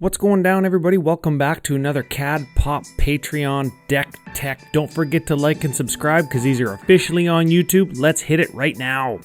What's going down, everybody? Welcome back to another CAD Pop Patreon Decktech. Don't forget to like and subscribe because these are officially on YouTube. Let's hit it right now.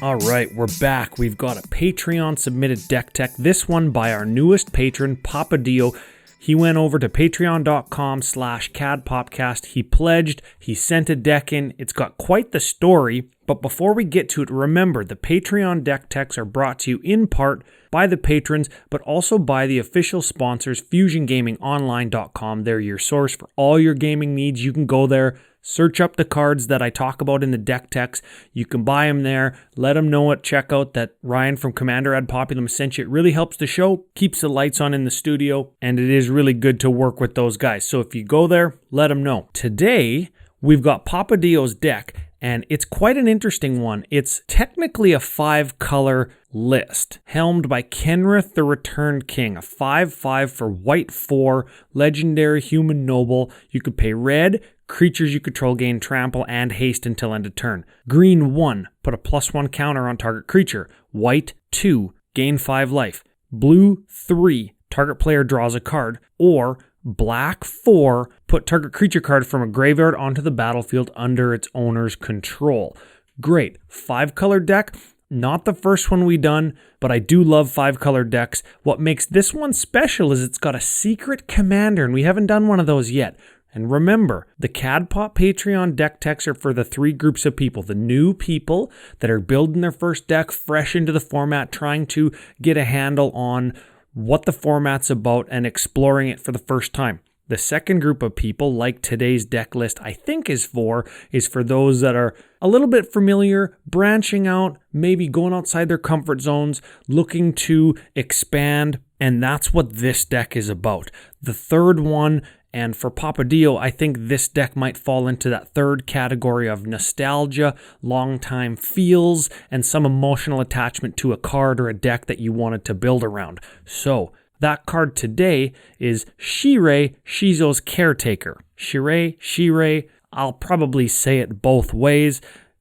All right, we're back. We've got a Patreon submitted deck tech. This one by our newest patron, Populum. He went over to patreon.com/CADPopcast. He pledged, he sent a deck in. It's got quite the story, but before we get to it, remember the Patreon deck techs are brought to you in part by the patrons, but also by the official sponsors, FusionGamingOnline.com. They're your source for all your gaming needs. You can go there, search up the cards that I talk about in the deck techs. You can buy them there. Let them know at checkout that Ryan from Commander at Populum sent you. It really helps the show, keeps the lights on in the studio, and it is really good to work with those guys. So if you go there, let them know. Today, we've got Papadio's deck, and it's quite an interesting one. It's technically a 5-color list, helmed by Kenrith the Returned King, a 5/5 for white 4, legendary human noble. You could pay red. Creatures you control gain trample and haste until end of turn. Green 1, put a +1 counter on target creature. White 2, gain 5 life. Blue 3, target player draws a card. Or black 4, put target creature card from a graveyard onto the battlefield under its owner's control. Great. 5-color deck. Not the first one we done, but I do love 5-color decks. What makes this one special is it's got a secret commander, and we haven't done one of those yet. And remember, the CAD Pop Patreon deck techs are for the 3 groups of people. The new people that are building their first deck fresh into the format, trying to get a handle on what the format's about and exploring it for the first time. The second group of people, like today's deck list I think is for those that are a little bit familiar, branching out, maybe going outside their comfort zones, looking to expand, and that's what this deck is about. The third one, and for Papadio, I think this deck might fall into that third category of nostalgia, long-time feels, and some emotional attachment to a card or a deck that you wanted to build around. So, that card today is Shirei, Shizo's Caretaker. Shirei, I'll probably say it both ways.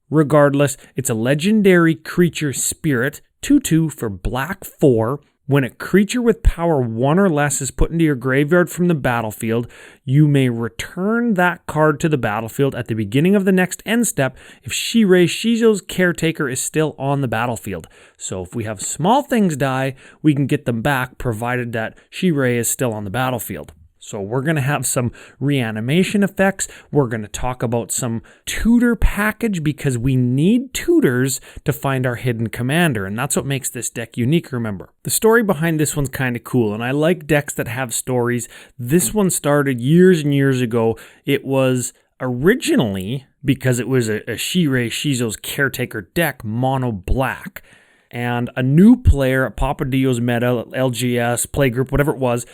Regardless, it's a legendary creature spirit, 2/2 for black 4. When a creature with power 1 or less is put into your graveyard from the battlefield, you may return that card to the battlefield at the beginning of the next end step if Shirei, Shizo's Caretaker is still on the battlefield. So if we have small things die, we can get them back provided that Shirei is still on the battlefield. So we're going to have some reanimation effects. We're going to talk about some tutor package because we need tutors to find our hidden commander. And that's what makes this deck unique, remember. The story behind this one's kind of cool. And I like decks that have stories. This one started years and years ago. It was originally, because it was a Shirei, Shizo's Caretaker deck, mono black. And a new player at Papadio's meta, LGS, playgroup, whatever it was,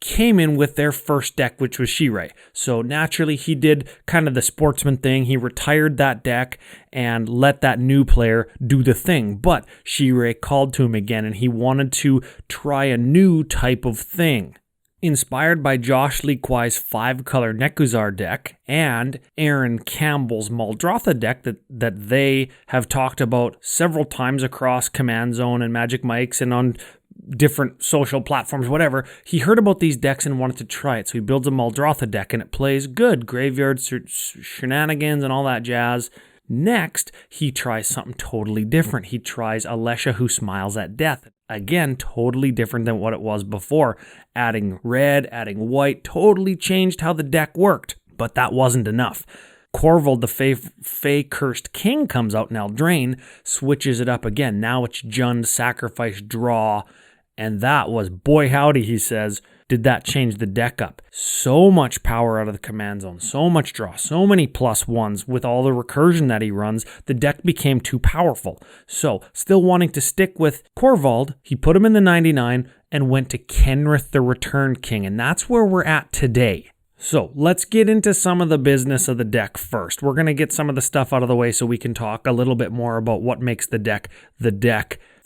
came in with their first deck, which was Shirei. So naturally, he did kind of the sportsman thing. He retired that deck and let that new player do the thing. But Shirei called to him again, and he wanted to try a new type of thing. Inspired by Josh Lee Kwai's 5-color Nekuzar deck and Aaron Campbell's Muldrotha deck that they have talked about several times across Command Zone and Magic Mics and on different social platforms, whatever, he heard about these decks and wanted to try it. So he builds a Muldrotha deck and it plays good. Graveyard shenanigans and all that jazz. Next, he tries something totally different. He tries Alesha Who Smiles at Death. Again, totally different than what it was before. Adding red, adding white, totally changed how the deck worked. But that wasn't enough. Corvold, the Fey Cursed King, comes out in Eldraine, switches it up again. Now it's Jund, sacrifice, draw. And that was, boy howdy, he says, did that change the deck up. So much power out of the command zone, so much draw, so many +1s with all the recursion that he runs, the deck became too powerful. So, still wanting to stick with Corvold, he put him in the 99 and went to Kenrith the Returned King, and that's where we're at today. So, let's get into some of the business of the deck first. We're going to get some of the stuff out of the way so we can talk a little bit more about what makes the deck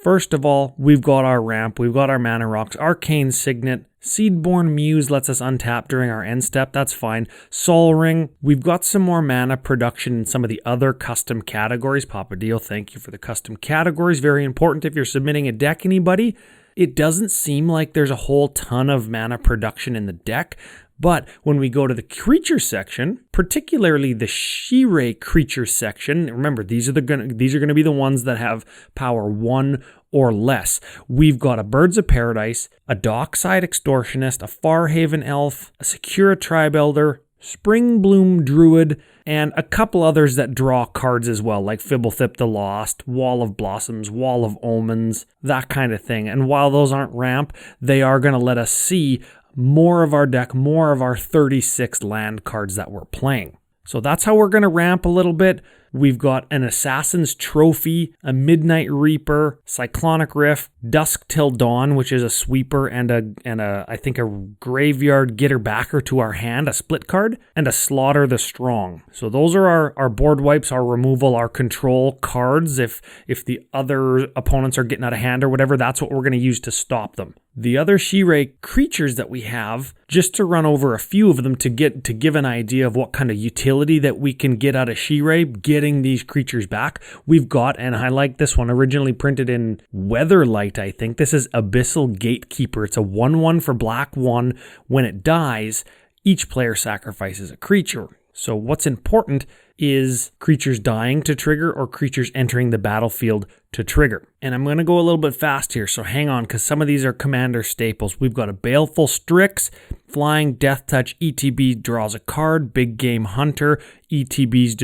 First of all, we've got our ramp, we've got our mana rocks, Arcane Signet, Seedborn Muse lets us untap during our end step, that's fine. Sol Ring, we've got some more mana production in some of the other custom categories. Papa Deal, thank you for the custom categories. Very important if you're submitting a deck, anybody. It doesn't seem like there's a whole ton of mana production in the deck, but when we go to the creature section, particularly the Shirei creature section, remember these are going to be the ones that have power 1 or less. We've got a Birds of Paradise, a Dockside Extortionist, a Farhaven Elf, a Secura Tribe Elder, Springbloom Druid, and a couple others that draw cards as well, like Fibblethip the Lost, Wall of Blossoms, Wall of Omens, that kind of thing. And while those aren't ramp, they are going to let us see more of our deck, more of our 36 land cards that we're playing. So that's how we're going to ramp a little bit. We've got an Assassin's Trophy, a Midnight Reaper, Cyclonic Rift, Dusk Till Dawn, which is a sweeper, and I think a Graveyard Getter Backer to our hand, a split card, and a Slaughter the Strong. So those are our board wipes, our removal, our control cards. If the other opponents are getting out of hand or whatever, that's what we're going to use to stop them. The other Shirei creatures that we have, just to run over a few of them to give an idea of what kind of utility that we can get out of Shirei, getting these creatures back. We've got, and I like this one, originally printed in Weatherlight, I think. This is Abyssal Gatekeeper. It's a 1/1 for black 1. When it dies, each player sacrifices a creature. So what's important is creatures dying to trigger or creatures entering the battlefield to trigger. And I'm going to go a little bit fast here, so hang on, because some of these are commander staples. We've got a Baleful Strix, Flying Death Touch, ETB draws a card, Big Game Hunter, ETBs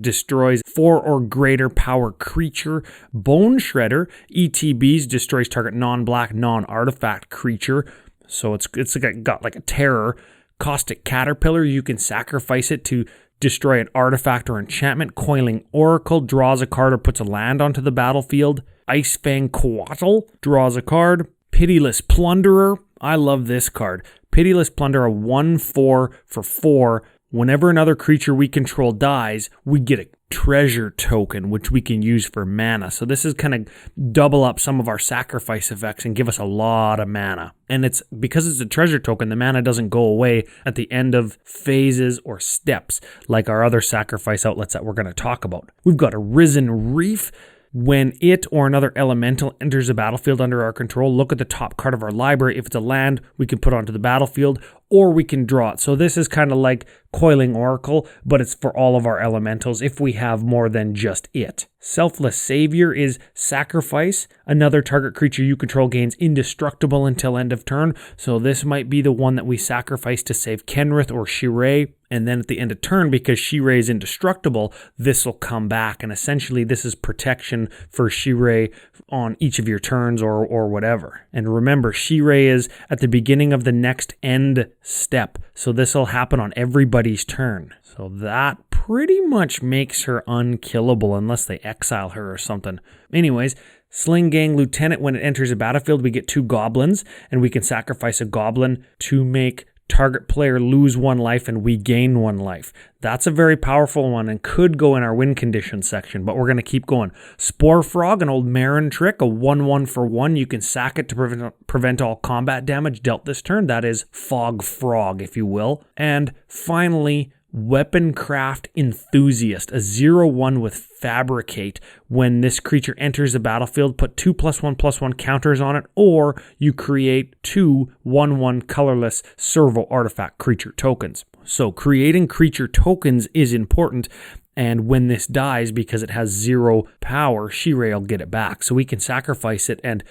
destroys 4 or greater power creature, Bone Shredder, ETBs destroys target non-black, non-artifact creature. So it's got like a terror. Caustic Caterpillar, you can sacrifice it to destroy an artifact or enchantment. Coiling Oracle draws a card or puts a land onto the battlefield. Icefang Coatl draws a card. Pitiless Plunderer, I love this card. Pitiless Plunderer, 1/4 for 4. Whenever another creature we control dies, we get a treasure token, which we can use for mana. So this is kind of double up some of our sacrifice effects and give us a lot of mana. And it's because it's a treasure token, the mana doesn't go away at the end of phases or steps like our other sacrifice outlets that we're going to talk about. We've got a Risen Reef. When it or another elemental enters the battlefield under our control, look at the top card of our library. If it's a land, we can put onto the battlefield, or we can draw it. So this is kind of like Coiling Oracle, but it's for all of our elementals if we have more than just it. Selfless Savior is sacrifice. Another target creature you control gains indestructible until end of turn. So this might be the one that we sacrifice to save Kenrith or Shirei. And then at the end of turn, because Shirei is indestructible, this will come back. And essentially this is protection for Shirei on each of your turns or whatever. And remember, Shirei is at the beginning of the next end step. So this will happen on everybody's turn. So that pretty much makes her unkillable unless they exile her or something. Anyways, Sling Gang Lieutenant, when it enters a battlefield, we get 2 goblins, and we can sacrifice a goblin to make target player lose 1 life and we gain 1 life. That's a very powerful one and could go in our win condition section, but we're going to keep going. Spore Frog, an old Marin trick, a 1/1 for 1. You can sack it to prevent all combat damage dealt this turn. That is Fog Frog, if you will. And finally, Weaponcraft Enthusiast, a 0/1 with Fabricate. When this creature enters the battlefield, put 2 +1/+1 counters on it, or you create 2 1/1 colorless servo artifact creature tokens. So creating creature tokens is important, and when this dies, because it has 0 power, Shirei will get it back. So we can sacrifice it and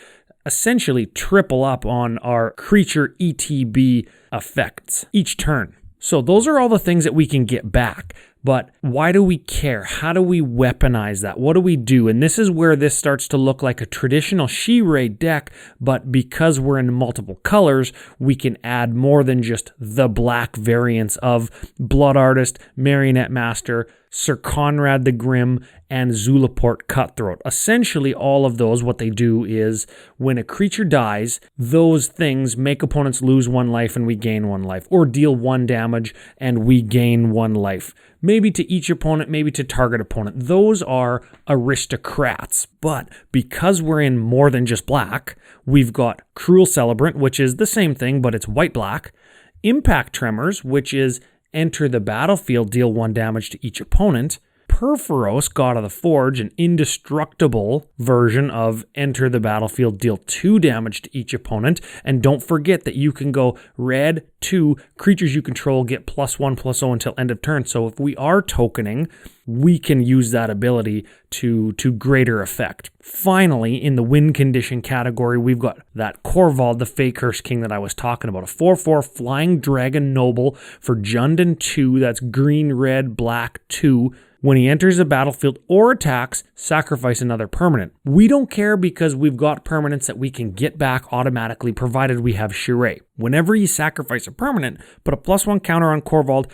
essentially triple up on our creature ETB effects each turn. So those are all the things that we can get back. But why do we care? How do we weaponize that? What do we do? And this is where this starts to look like a traditional Shirei deck, but because we're in multiple colors, we can add more than just the black variants of Blood Artist, Marionette Master, Sir Conrad the Grim, and Zulaport Cutthroat. Essentially, all of those, what they do is when a creature dies, those things make opponents lose 1 life and we gain 1 life, or deal 1 damage and we gain 1 life. Maybe to each opponent, maybe to target opponent. Those are aristocrats. But because we're in more than just black, we've got Cruel Celebrant, which is the same thing, but it's white-black. Impact Tremors, which is enter the battlefield, deal 1 damage to each opponent. Perforos, God of the Forge, an indestructible version of enter the battlefield, deal 2 damage to each opponent. And don't forget that you can go red 2, creatures you control get +1/+0 until end of turn. So if we are tokening, we can use that ability to greater effect. Finally, in the win condition category, we've got that Corvald, the Fey Curse King that I was talking about. A 4/4 Flying Dragon Noble for Jundin 2, that's green, red, black 2. When he enters the battlefield or attacks, sacrifice another permanent. We don't care because we've got permanents that we can get back automatically provided we have Shirei. Whenever you sacrifice a permanent, put a +1 counter on Corvald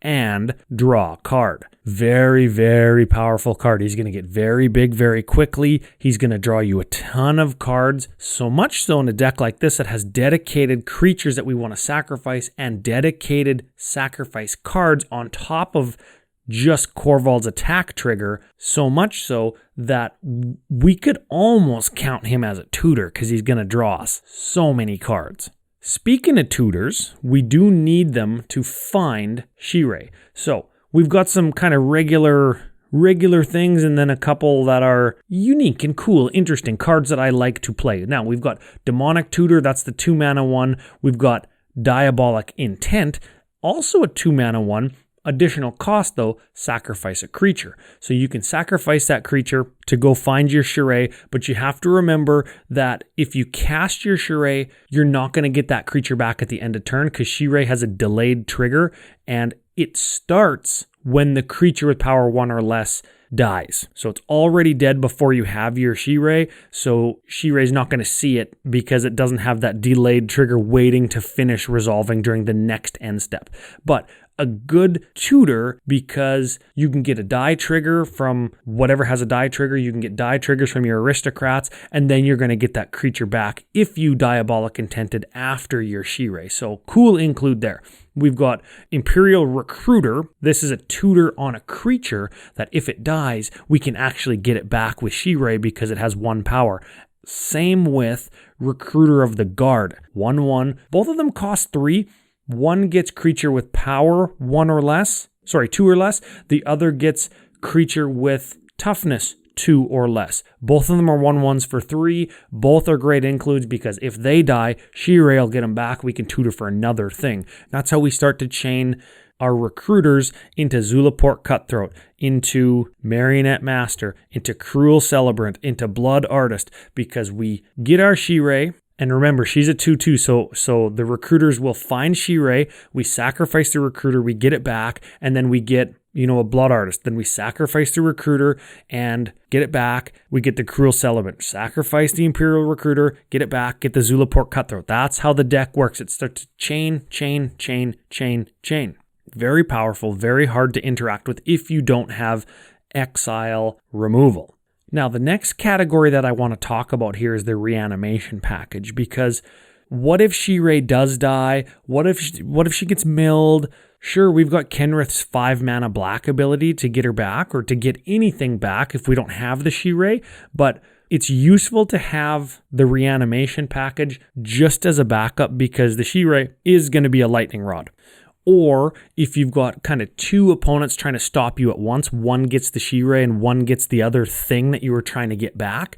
and draw a card. Very, very powerful card. He's going to get very big very quickly. He's going to draw you a ton of cards. So much so in a deck like this that has dedicated creatures that we want to sacrifice and dedicated sacrifice cards on top of just Corvald's attack trigger, so much so that we could almost count him as a tutor because he's going to draw us so many cards. Speaking of tutors, we do need them to find Shirei. So we've got some kind of regular things and then a couple that are unique and cool, interesting cards that I like to play. Now we've got Demonic Tutor, that's the 2-mana one. We've got Diabolic Intent, also a 2-mana one. Additional cost though, sacrifice a creature. So you can sacrifice that creature to go find your Shirei, but you have to remember that if you cast your Shirei, you're not going to get that creature back at the end of turn because Shirei has a delayed trigger and it starts when the creature with power 1 or less dies. So it's already dead before you have your Shirei, so Shirei's not going to see it because it doesn't have that delayed trigger waiting to finish resolving during the next end step. But a good tutor because you can get a die trigger from whatever has a die trigger. You can get die triggers from your aristocrats, and then you're going to get that creature back if you Diabolic Intented after your Shirei. So cool include there. We've got Imperial Recruiter. This is a tutor on a creature that if it dies, we can actually get it back with Shirei because it has 1 power. Same with Recruiter of the Guard. 1/1. Both of them cost 3. One gets creature with power 2 or less. The other gets creature with toughness 2 or less. Both of them are 1/1s for 3. Both are great includes because if they die, Shirei will get them back. We can tutor for another thing. That's how we start to chain our recruiters into Zulaport Cutthroat, into Marionette Master, into Cruel Celebrant, into Blood Artist, because we get our Shirei. And remember, she's a 2/2, so the recruiters will find Shirei, we sacrifice the recruiter, we get it back, and then we get, a Blood Artist. Then we sacrifice the recruiter and get it back, we get the Cruel Celebrant. Sacrifice the Imperial Recruiter, get it back, get the Zulaport Cutthroat. That's how the deck works. It starts to chain. Very powerful, very hard to interact with if you don't have exile removal. Now, the next category that I want to talk about here is the Reanimation package, because what if Shirei does die? What if she gets milled? Sure, we've got Kenrith's 5-mana black ability to get her back or to get anything back if we don't have the Shirei, but it's useful to have the Reanimation package just as a backup because the Shirei is going to be a lightning rod. Or if you've got kind of 2 opponents trying to stop you at once, one gets the Shirei and one gets the other thing that you were trying to get back.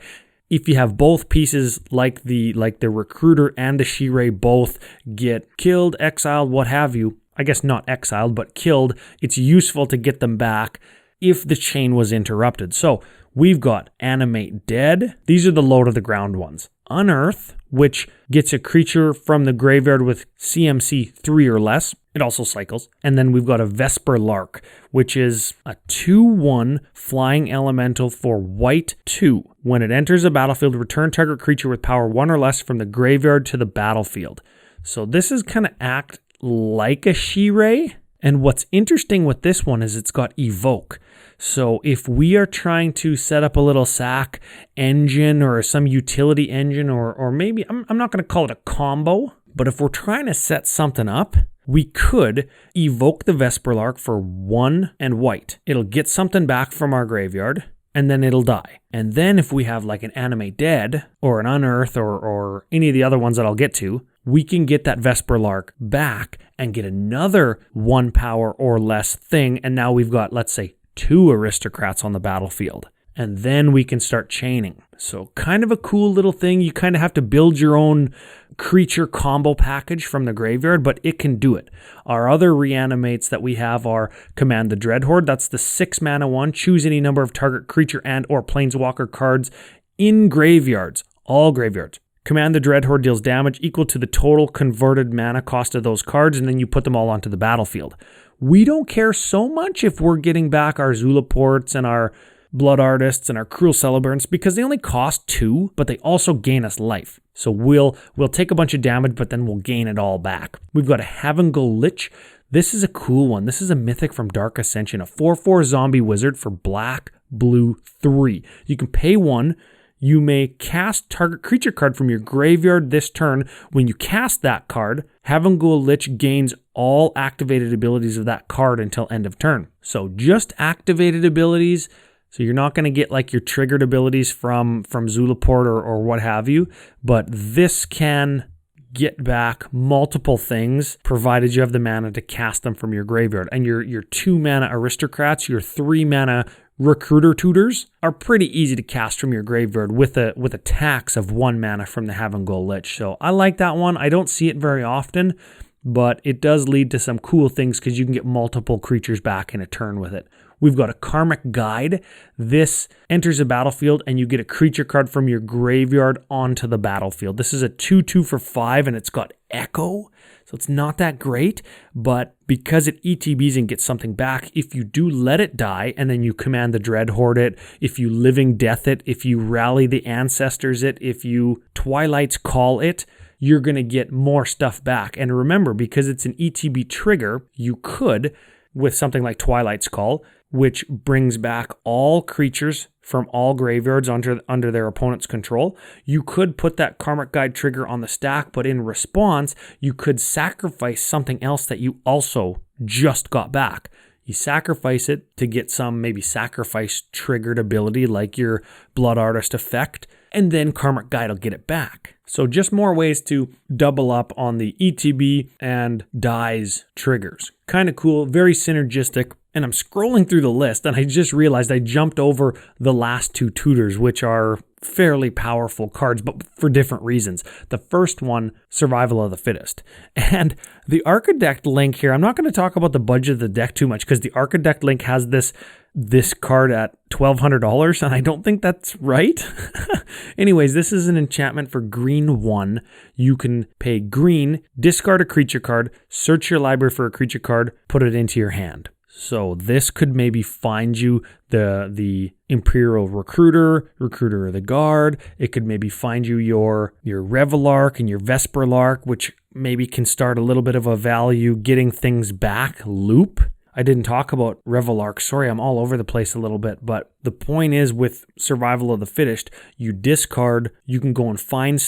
If you have both pieces like the recruiter and the Shirei both get killed, exiled, what have you, I guess not exiled, but killed, it's useful to get them back if the chain was interrupted. So we've got Animate Dead. These are the low to the ground ones. Unearth, which gets a creature from the graveyard with CMC 3 or less. It also cycles. And then we've got a Vesper Lark, which is a 2/1 flying elemental for white 2. When it enters a battlefield, return target creature with power 1 or less from the graveyard to the battlefield. So this is kind of act like a Shirei, And what's interesting with this one is it's got evoke. So if we are trying to set up a little sack engine or some utility engine, or maybe, I'm not going to call it a combo, but if we're trying to set something up, we could evoke the Vesperlark for 1 and white. It'll get something back from our graveyard, and then it'll die. And then if we have like an Animate Dead, or an Unearth, or any of the other ones that I'll get to, we can get that Vesperlark back and get another 1 power or less thing, and now we've got, let's say, 2 Aristocrats on the battlefield. And then we can start chaining. So kind of a cool little thing. You kind of have to build your own creature combo package from the graveyard, but it can do it. Our other reanimates that we have are Command the Dreadhorde. That's the 6 mana one. Choose any number of target creature and or planeswalker cards in graveyards. All graveyards. Command the Dreadhorde deals damage equal to the total converted mana cost of those cards, and then you put them all onto the battlefield. We don't care so much if we're getting back our Zulaports and our Blood Artists and our Cruel Celebrants, because they only cost 2, but they also gain us life. So we'll take a bunch of damage, but then we'll gain it all back. We've got a Havengul Lich. This is a cool one. This is a mythic from Dark Ascension, a 4/4 zombie wizard for black, blue, 3. You can pay 1. You may cast target creature card from your graveyard this turn. When you cast that card, Havengul Lich gains all activated abilities of that card until end of turn. So just activated abilities. So you're not going to get like your triggered abilities from Zulaport or what have you. But this can get back multiple things, provided you have the mana to cast them from your graveyard. And your 2 mana Aristocrats, your 3 mana Recruiter Tutors are pretty easy to cast from your graveyard with a tax of 1 mana from the Havengul Lich. So I like that one. I don't see it very often, but it does lead to some cool things because you can get multiple creatures back in a turn with it. We've got a Karmic Guide. This enters a battlefield and you get a creature card from your graveyard onto the battlefield. This is a 2/2 for 5 and it's got Echo. So it's not that great, but because it ETBs and gets something back, if you do let it die and then you Command the Dreadhorde it, if you Living Death it, if you Rally the Ancestors it, if you Twilight's Call it, you're going to get more stuff back. And remember, because it's an ETB trigger, you could, with something like Twilight's Call, which brings back all creatures from all graveyards under their opponent's control. You could put that Karmic Guide trigger on the stack, but in response, you could sacrifice something else that you also just got back. You sacrifice it to get some maybe sacrifice triggered ability like your Blood Artist effect, and then Karmic Guide will get it back. So just more ways to double up on the ETB and dies triggers. Kind of cool, very synergistic. And I'm scrolling through the list and I just realized I jumped over the last 2 tutors, which are fairly powerful cards, but for different reasons. The first one, Survival of the Fittest. And the Architect link here, I'm not going to talk about the budget of the deck too much because the Architect link has this card at $1,200 and I don't think that's right. Anyways, this is an enchantment for green 1. You can pay green, discard a creature card, search your library for a creature card, put it into your hand. So this could maybe find you the Imperial Recruiter of the Guard. It could maybe find you your Revelark and your Vesperlark, which maybe can start a little bit of a value getting things back loop. I didn't talk about Revelark. Sorry, I'm all over the place a little bit. But the point is with Survival of the Fittest, you discard, you can go and find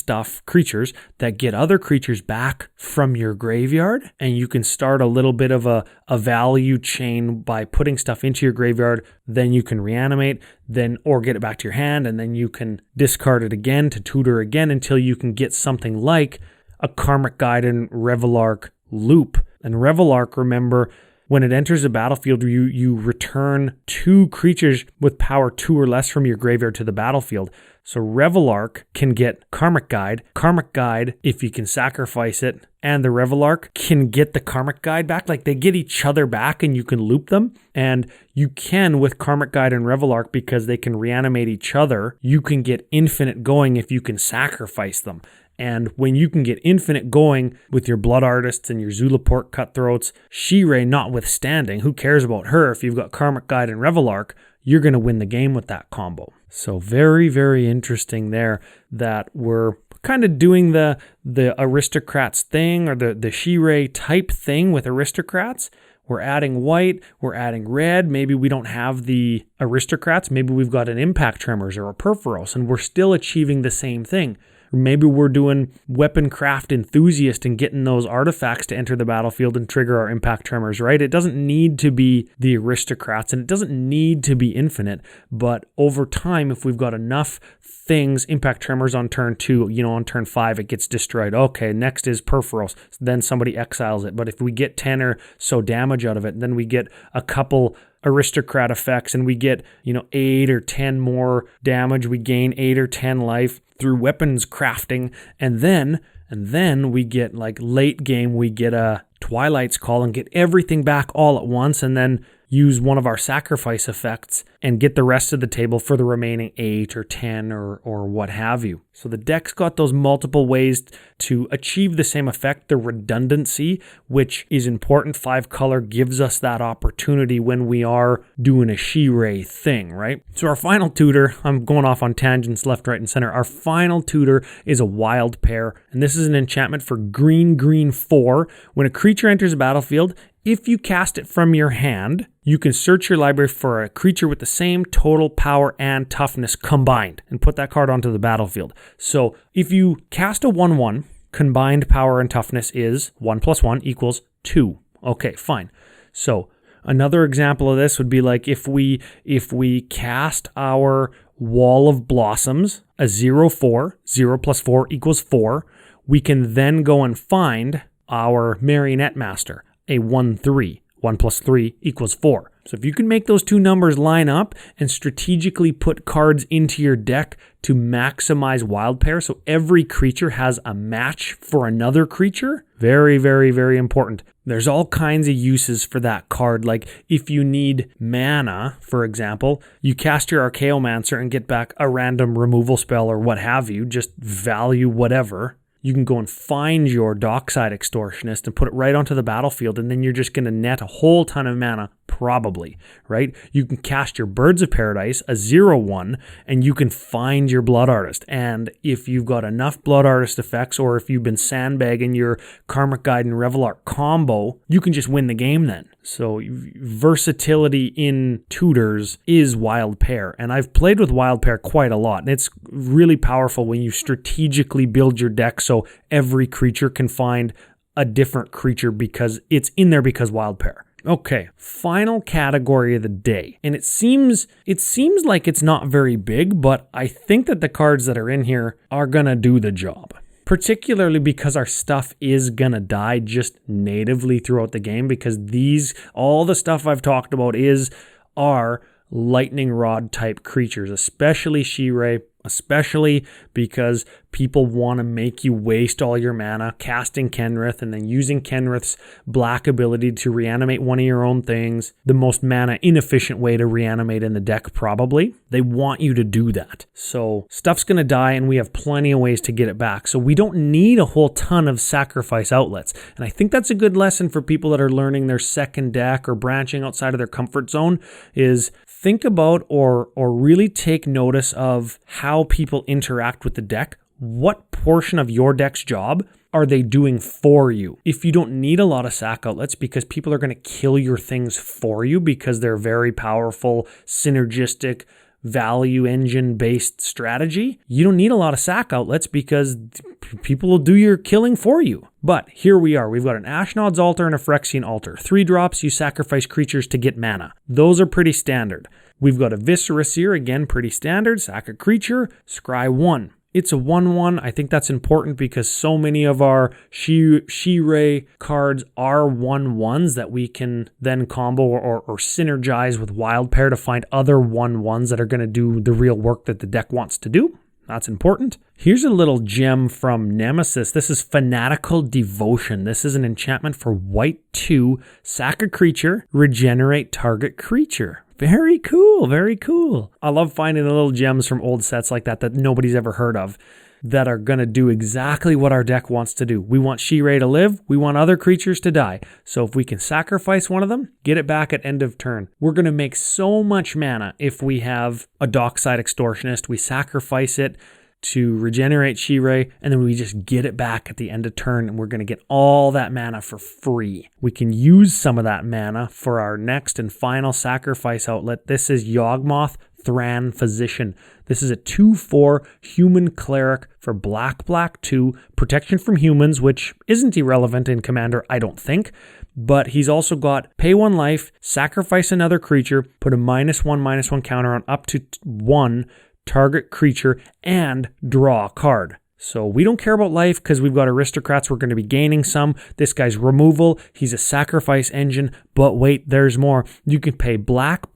creatures that get other creatures back from your graveyard. And you can start a little bit of a value chain by putting stuff into your graveyard. Then you can reanimate, or get it back to your hand. And then you can discard it again to tutor again until you can get something like a Karmic Guide and Revelark loop. And Revelark, remember, when it enters the battlefield, you return 2 creatures with power 2 or less from your graveyard to the battlefield. So Revelark can get Karmic Guide. Karmic Guide, if you can sacrifice it, and the Revelark can get the Karmic Guide back. Like they get each other back and you can loop them. And you can with Karmic Guide and Revelark, because they can reanimate each other, you can get infinite going if you can sacrifice them. And when you can get infinite going with your Blood Artists and your Zulaport Cutthroats, Shirei notwithstanding, who cares about her if you've got Karmic Guide and Revelark, you're going to win the game with that combo. So very, very interesting there that we're kind of doing the Aristocrats thing, or the Shirei type thing with Aristocrats. we're adding white, we're adding red. Maybe we don't have the Aristocrats. Maybe we've got an Impact Tremors or a Perforos, and we're still achieving the same thing. Maybe we're doing Weapon Craft Enthusiast and getting those artifacts to enter the battlefield and trigger our Impact Tremors, right? It doesn't need to be the Aristocrats, and it doesn't need to be infinite, but over time, if we've got enough things, Impact Tremors on turn 2, on turn 5, it gets destroyed. Okay, next is Perforos. Then somebody exiles it. But if we get 10 or so damage out of it, then we get a couple Aristocrat effects and we get, 8 or 10 more damage. We gain 8 or 10 life through weapons crafting. And then we get, late game, we get a Twilight's Call and get everything back all at once, and then use one of our sacrifice effects and get the rest of the table for the remaining 8 or 10 or what have you. So the deck's got those multiple ways to achieve the same effect. The redundancy, which is important. 5 color gives us that opportunity when we are doing a Shirei thing, right? So our final tutor, I'm going off on tangents left, right, and center. Our final tutor is a wild pair, and this is an enchantment for green 4. When a creature enters a battlefield, if you cast it from your hand, you can search your library for a creature with the same total power and toughness combined and put that card onto the battlefield. So if you cast a 1/1, combined power and toughness is 1 + 1 = 2. Okay, fine. So another example of this would be like if we cast our Wall of Blossoms, a 0/4, 0 + 4 = 4, we can then go and find our Marionette Master, a 1/3. 1 + 3 = 4. So if you can make those two numbers line up and strategically put cards into your deck to maximize wild pair, so every creature has a match for another creature, very, very, very important. There's all kinds of uses for that card. Like if you need mana, for example, you cast your Archaeomancer and get back a random removal spell or what have you, just value whatever. You can go and find your Dockside Extortionist and put it right onto the battlefield, and then you're just going to net a whole ton of mana, probably, right? You can cast your Birds of Paradise, a 0/1, and you can find your Blood Artist. And if you've got enough Blood Artist effects, or if you've been sandbagging your Karmic Guide and Revelar combo, you can just win the game then. So versatility in tutors is wild pair, and I've played with wild pair quite a lot, and it's really powerful when you strategically build your deck so every creature can find a different creature because it's in there because wild pair. Okay, final category of the day, and it seems like it's not very big, but I think that the cards that are in here are gonna do the job. Particularly because our stuff is gonna die just natively throughout the game, because all the stuff I've talked about are lightning rod type creatures, especially Shirei, especially because people want to make you waste all your mana casting Kenrith and then using Kenrith's black ability to reanimate one of your own things. The most mana inefficient way to reanimate in the deck, probably. They want you to do that. So stuff's going to die, and we have plenty of ways to get it back. So we don't need a whole ton of sacrifice outlets. And I think that's a good lesson for people that are learning their second deck or branching outside of their comfort zone, is think about or really take notice of how people interact with the deck. What portion of your deck's job are they doing for you? If you don't need a lot of sack outlets because people are going to kill your things for you because they're very powerful, synergistic, value engine based strategy, you don't need a lot of sack outlets because people will do your killing for you. But here we are. We've got an Ashnod's Altar and a Phyrexian Altar. 3 drops, you sacrifice creatures to get mana. Those are pretty standard. We've got a Viscera Seer, again, pretty standard. Sack a creature, scry 1. It's a 1/1. I think that's important because so many of our Shirei cards are 1/1s that we can then combo or synergize with wild pair to find other 1/1s that are going to do the real work that the deck wants to do. That's important. Here's a little gem from Nemesis. This is Fanatical Devotion. This is an enchantment for white 2, sack a creature, regenerate target creature. Very cool, very cool. I love finding the little gems from old sets like that nobody's ever heard of that are going to do exactly what our deck wants to do. We want Shirei to live. We want other creatures to die. So if we can sacrifice one of them, get it back at end of turn. We're going to make so much mana if we have a Dockside Extortionist. We sacrifice it. to regenerate Shirei, and then we just get it back at the end of turn, and we're going to get all that mana for free. We can use some of that mana for our next and final sacrifice outlet. This is Yawgmoth, Thran Physician. This is a 2/4 human cleric for black 2, protection from humans, which isn't irrelevant in Commander, I don't think. But he's also got pay 1 life, sacrifice another creature, put a -1/-1 counter on up to 1 target creature, and draw a card. So we don't care about life because we've got Aristocrats. We're going to be gaining some. This guy's removal. He's a sacrifice engine. But wait, there's more. You can pay black,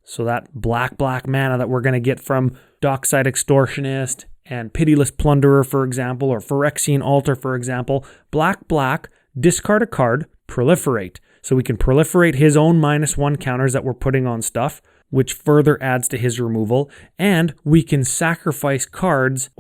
so that black mana that we're going to get from Dockside Extortionist and Pitiless Plunderer, for example, or Phyrexian Altar, for example. Black, discard a card, proliferate. So we can proliferate his own -1 counters that we're putting on stuff, which further adds to his removal, and we can sacrifice cards,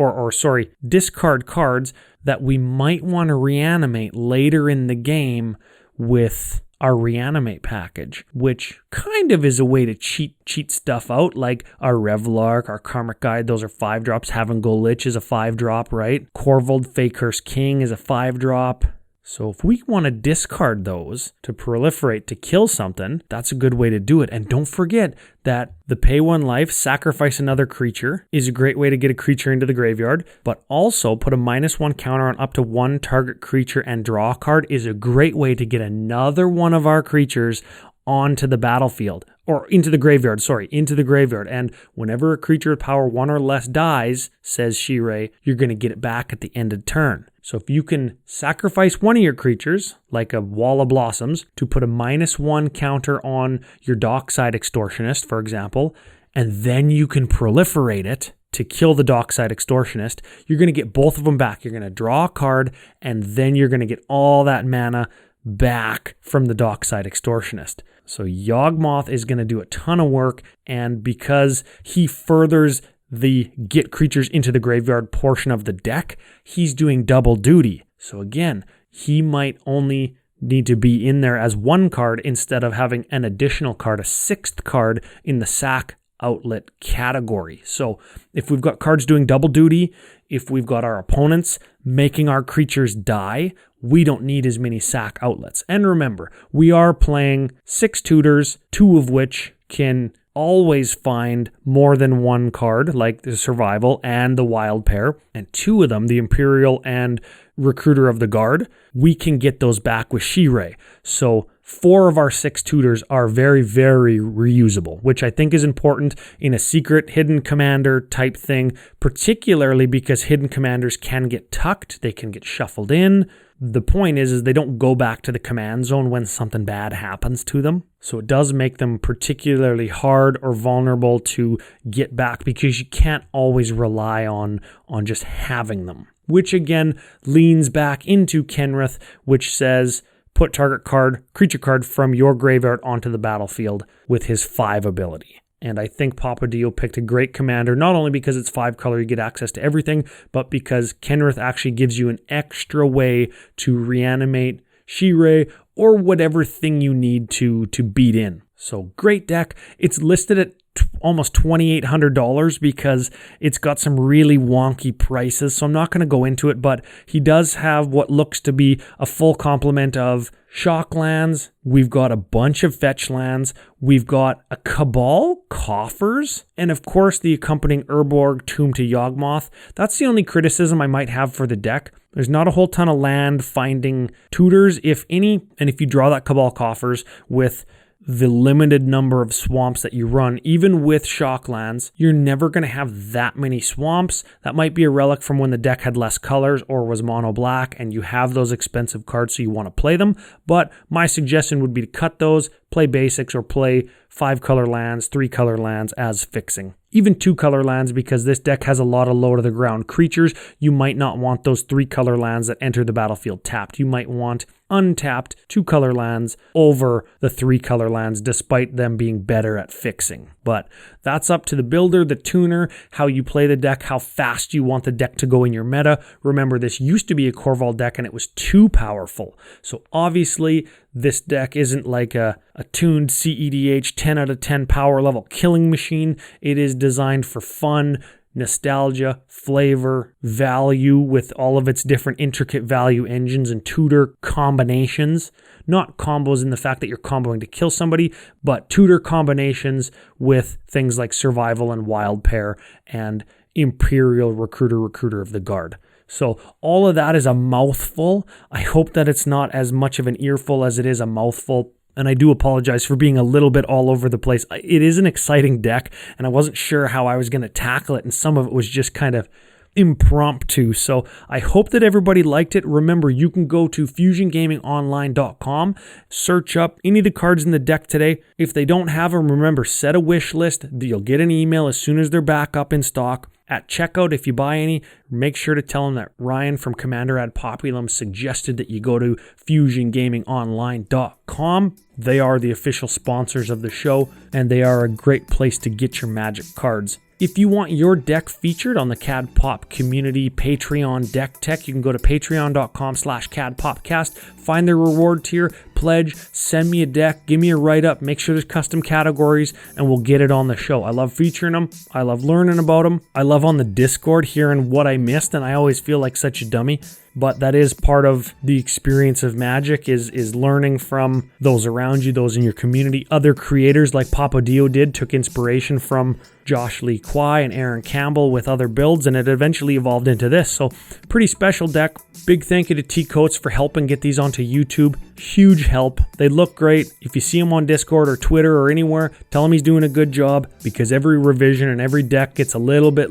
discard cards that we might want to reanimate later in the game with our reanimate package, which kind of is a way to cheat stuff out, like our Revlark, our Karmic Guide, those are 5-drops. Havengold Lich is a 5-drop, right? Corvold Fakehurst King is a 5-drop. So if we want to discard those to proliferate to kill something, that's a good way to do it. And don't forget that the pay 1 life, sacrifice another creature is a great way to get a creature into the graveyard, but also put a -1 counter on up to 1 target creature and draw a card is a great way to get another one of our creatures onto the battlefield, or into the graveyard. And whenever a creature with power 1 or less dies, says Shirei, you're going to get it back at the end of turn. So if you can sacrifice one of your creatures, like a Wall of Blossoms, to put a -1 counter on your Dockside Extortionist, for example, and then you can proliferate it to kill the Dockside Extortionist, you're going to get both of them back. You're going to draw a card, and then you're going to get all that mana back from the Dockside Extortionist. So Yawgmoth is going to do a ton of work, and because he furthers the get creatures into the graveyard portion of the deck, he's doing double duty. So again, he might only need to be in there as 1 card instead of having an additional card, a 6th card in the sack outlet category. So if we've got cards doing double duty, if we've got our opponents making our creatures die, we don't need as many sack outlets. And remember, we are playing 6 tutors, 2 of which can always find more than 1 card, like the Survival and the Wild Pair, and 2 of them, the Imperial and Recruiter of the Guard, we can get those back with Shirei. So 4 of our 6 tutors are very, very reusable, which I think is important in a secret hidden commander type thing, particularly because hidden commanders can get tucked, they can get shuffled in. The point is they don't go back to the command zone when something bad happens to them. So it does make them particularly hard or vulnerable to get back because you can't always rely on just having them. Which again leans back into Kenrith, which says put target card, creature card from your graveyard onto the battlefield with his 5 ability. And I think Papadillo picked a great commander, not only because it's 5 color, you get access to everything, but because Kenrith actually gives you an extra way to reanimate Shirei or whatever thing you need to beat in. So great deck. It's listed at almost $2,800 because it's got some really wonky prices. So I'm not going to go into it, but he does have what looks to be a full complement of shock lands. We've got a bunch of fetch lands. We've got a Cabal coffers, and of course the accompanying Urborg Tomb to Yawgmoth. That's the only criticism I might have for the deck. There's not a whole ton of land finding tutors, if any, and if you draw that Cabal coffers with the limited number of swamps that you run, even with shocklands, you're never going to have that many swamps. That might be a relic from when the deck had less colors or was mono black and you have those expensive cards so you want to play them. But my suggestion would be to cut those, play basics, or play 5 color lands, 3 color lands as fixing. Even 2 color lands, because this deck has a lot of low to the ground creatures. You might not want those 3 color lands that enter the battlefield tapped. You might want untapped 2 color lands over the 3 color lands, despite them being better at fixing. But that's up to the builder, the tuner, how you play the deck, how fast you want the deck to go in your meta. Remember, this used to be a Corval deck and it was too powerful. So obviously, this deck isn't like a tuned CEDH 10 out of 10 power level killing machine. It is designed for fun, nostalgia, flavor, value with all of its different intricate value engines and tutor combinations. Not combos in the fact that you're comboing to kill somebody, but tutor combinations with things like survival and wild pair and Imperial recruiter of the guard. So all of that is a mouthful. I hope that it's not as much of an earful as it is a mouthful. And I do apologize for being a little bit all over the place. It is an exciting deck, and I wasn't sure how I was going to tackle it, and some of it was just kind of impromptu. So I hope that everybody liked it. Remember, you can go to fusiongamingonline.com, search up any of the cards in the deck today. If they don't have them, remember, set a wish list. You'll get an email as soon as they're back up in stock. At checkout, if you buy any, make sure to tell them that Ryan from Commander at Populum suggested that you go to fusiongamingonline.com. They are the official sponsors of the show, and they are a great place to get your Magic cards. If you want your deck featured on the CAD Pop community Patreon Decktech, you can go to patreon.com/CADPopcast, find the reward tier, pledge, send me a deck, give me a write-up, make sure there's custom categories, and we'll get it on the show. I love featuring them. I love learning about them. I love on the Discord hearing what I missed, and I always feel like such a dummy. But that is part of the experience of Magic is learning from those around you, those in your community. Other creators like Papa Dio took inspiration from Josh Lee Kwai and Aaron Campbell with other builds, and it eventually evolved into this. So pretty special deck. Big thank you to T Coates for helping get these onto YouTube. Huge help. They look great. If you see him on Discord or Twitter or anywhere, tell him he's doing a good job, because every revision and every deck gets a little bit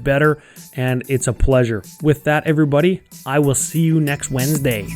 better, and it's a pleasure. With that, everybody, I will see you next Wednesday.